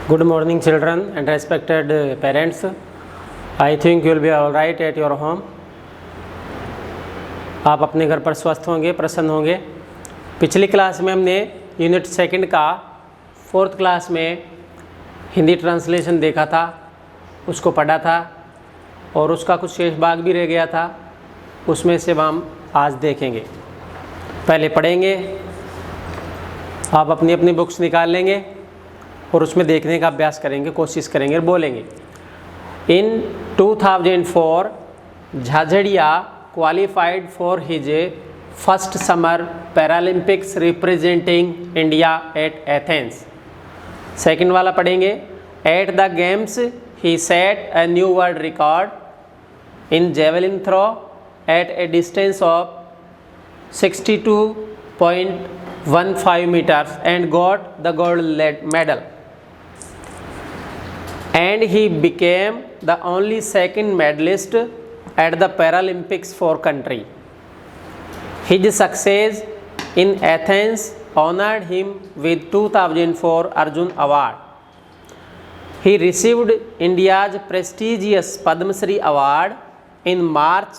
Good morning, children and respected parents. I think you will be all right at your home. आप अपने घर पर स्वस्थ होंगे, प्रसन्न होंगे। पिछली क्लास में हमने यूनिट सेकंड का 4th क्लास में हिंदी ट्रांसलेशन देखा था, उसको पढ़ा था और उसका कुछ शेष भाग भी रह गया था, उसमें से हम आज देखेंगे। पहले पढ़ेंगे, आप अपनी अपनी बुक्स निकाल लेंगे और उसमें देखने का अभ्यास करेंगे, कोशिश करेंगे और बोलेंगे। In 2004 Jhajharia qualified for his first summer Paralympics representing India at Athens. Second वाला पढ़ेंगे। At the games he set a new world record in javelin throw at a distance of 62.15 meters and got the gold medal. And he became the only second medalist at the Paralympics for country. His success in Athens honored him with 2004 Arjun Award. He received India's prestigious Padma Shri Award in March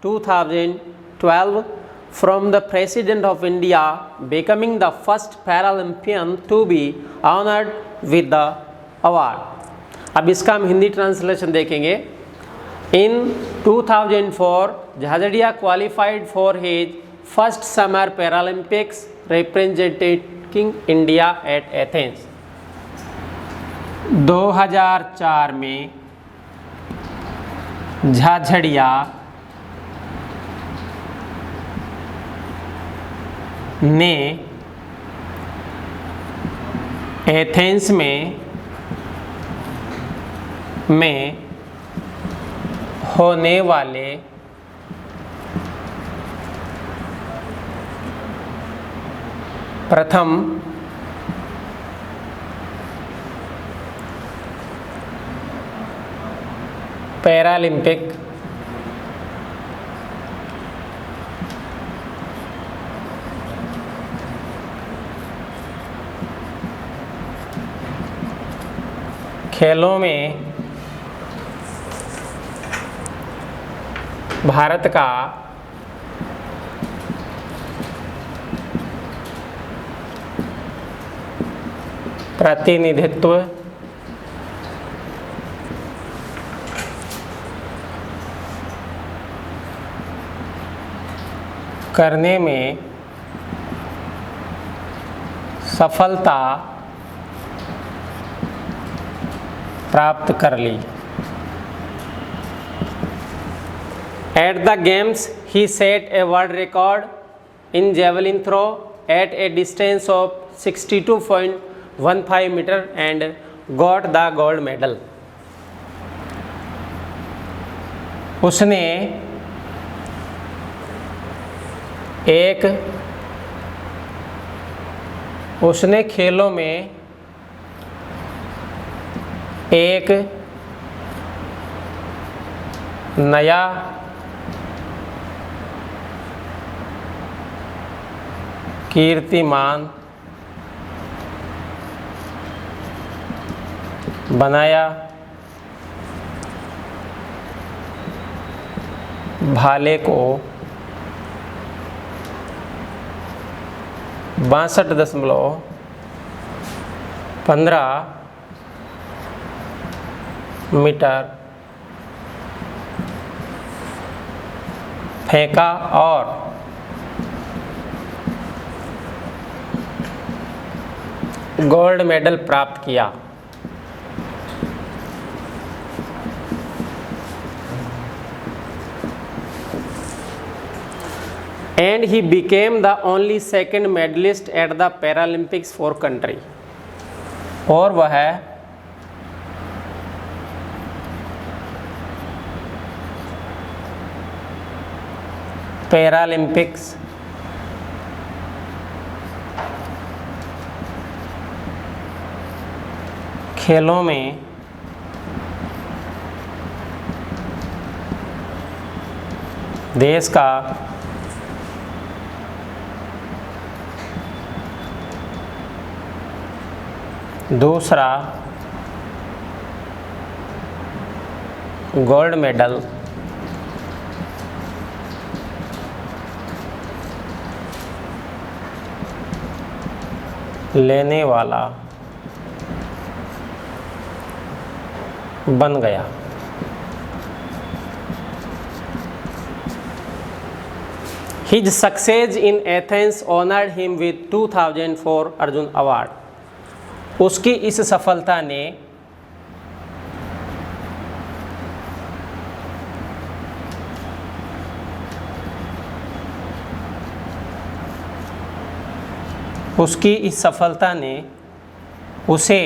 2012 from the President of India, becoming the first Paralympian to be honored with the award. अब इसका हम Hindi translation देखेंगे। इन 2004 Jhajharia qualified for his first summer Paralympics representing India at Athens. 2004 में झाझड़िया ने Athens में होने वाले प्रथम पैरालंपिक खेलों में भारत का प्रतिनिधित्व करने में सफलता प्राप्त कर ली। At the games, he set a world record in javelin throw at a distance of 62.15 meters and got the gold medal. उसने खेलों में एक नया कीर्तिमान बनाया। भाले को 62.15 मीटर फेंका और गोल्ड मेडल प्राप्त किया। And he became the only second medalist at the Paralympics for country. और वह पैरालंपिक्स खेलों में देश का दूसरा गोल्ड मेडल लेने वाला बन गया। His success in Athens honored him with 2004 Arjun award. उसकी इस सफलता ने उसे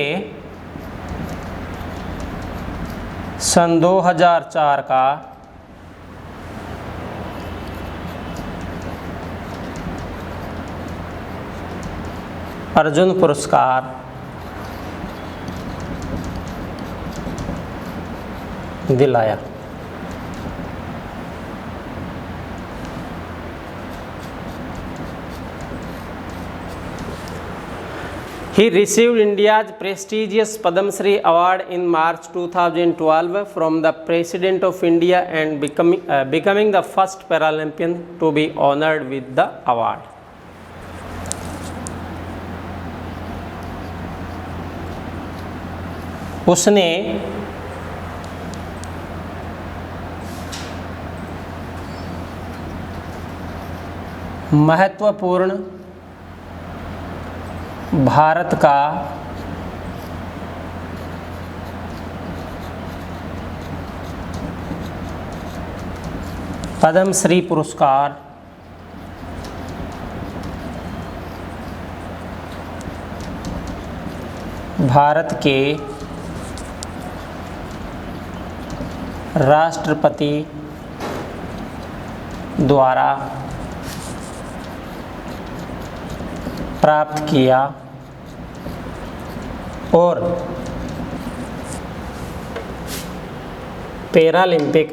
सन 2004 का अर्जुन पुरस्कार दिलाया। He received India's prestigious Padma Shri Award in March 2012 from the President of India and becoming the first Paralympian to be honored with the award. उसने महत्वपूर्ण भारत का पद्मश्री पुरस्कार भारत के राष्ट्रपति द्वारा प्राप्त किया और पैरालंपिक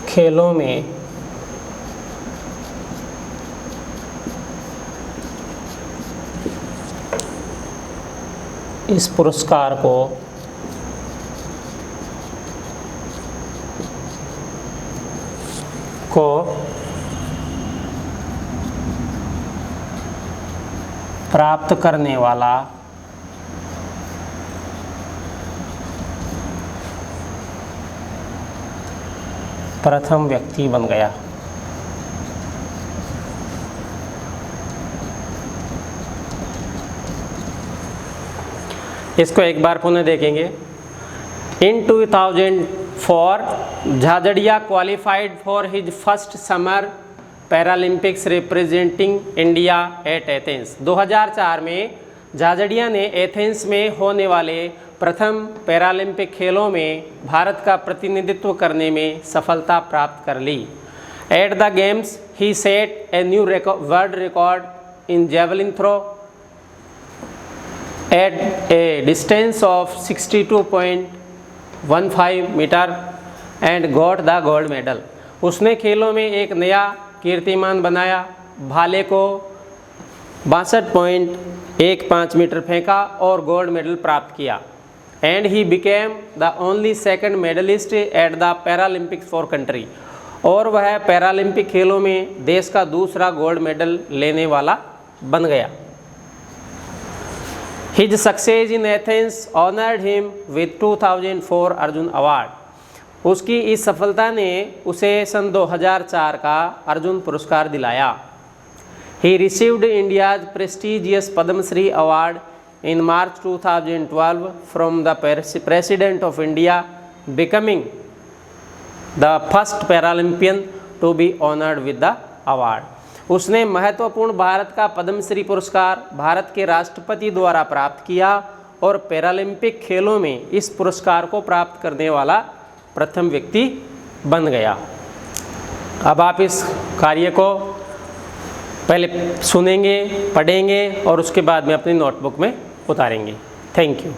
खेलों में इस पुरस्कार को प्राप्त करने वाला प्रथम व्यक्ति बन गया। इसको एक बार पुनः देखेंगे। In 2004, Jhajadiya qualified for his first summer Paralympics representing India at Athens। 2004 में झाझड़िया ने एथेंस में होने वाले प्रथम पैरालंपिक खेलों में भारत का प्रतिनिधित्व करने में सफलता प्राप्त कर ली। At the games, he set a new world record in javelin throw at a distance of 62.15 metre and got the gold medal। उसने खेलों में एक नया कीर्तिमान बनाया, भाले को 62.15 मीटर फेंका और गोल्ड मेडल प्राप्त किया। And he became the only second medallist at the Paralympics for country. और वह पैरालंपिक खेलों में देश का दूसरा गोल्ड मेडल लेने वाला बन गया। His success in Athens honored him with 2004 Arjun award. उसकी इस सफलता ने उसे सन 2004 का अर्जुन पुरस्कार दिलाया। He received India's prestigious Padma Shri Award in March 2012 from the President of India, becoming the first Paralympian to be honored with the award। उसने महत्वपूर्ण भारत का पद्मश्री पुरस्कार भारत के राष्ट्रपति द्वारा प्राप्त किया और पैरालंपिक खेलों में इस पुरस्कार को प्राप्त करने वाला प्रथम व्यक्ति बन गया। अब आप इस कार्य को पहले सुनेंगे, पढ़ेंगे और उसके बाद में अपनी नोटबुक में उतारेंगे। Thank you.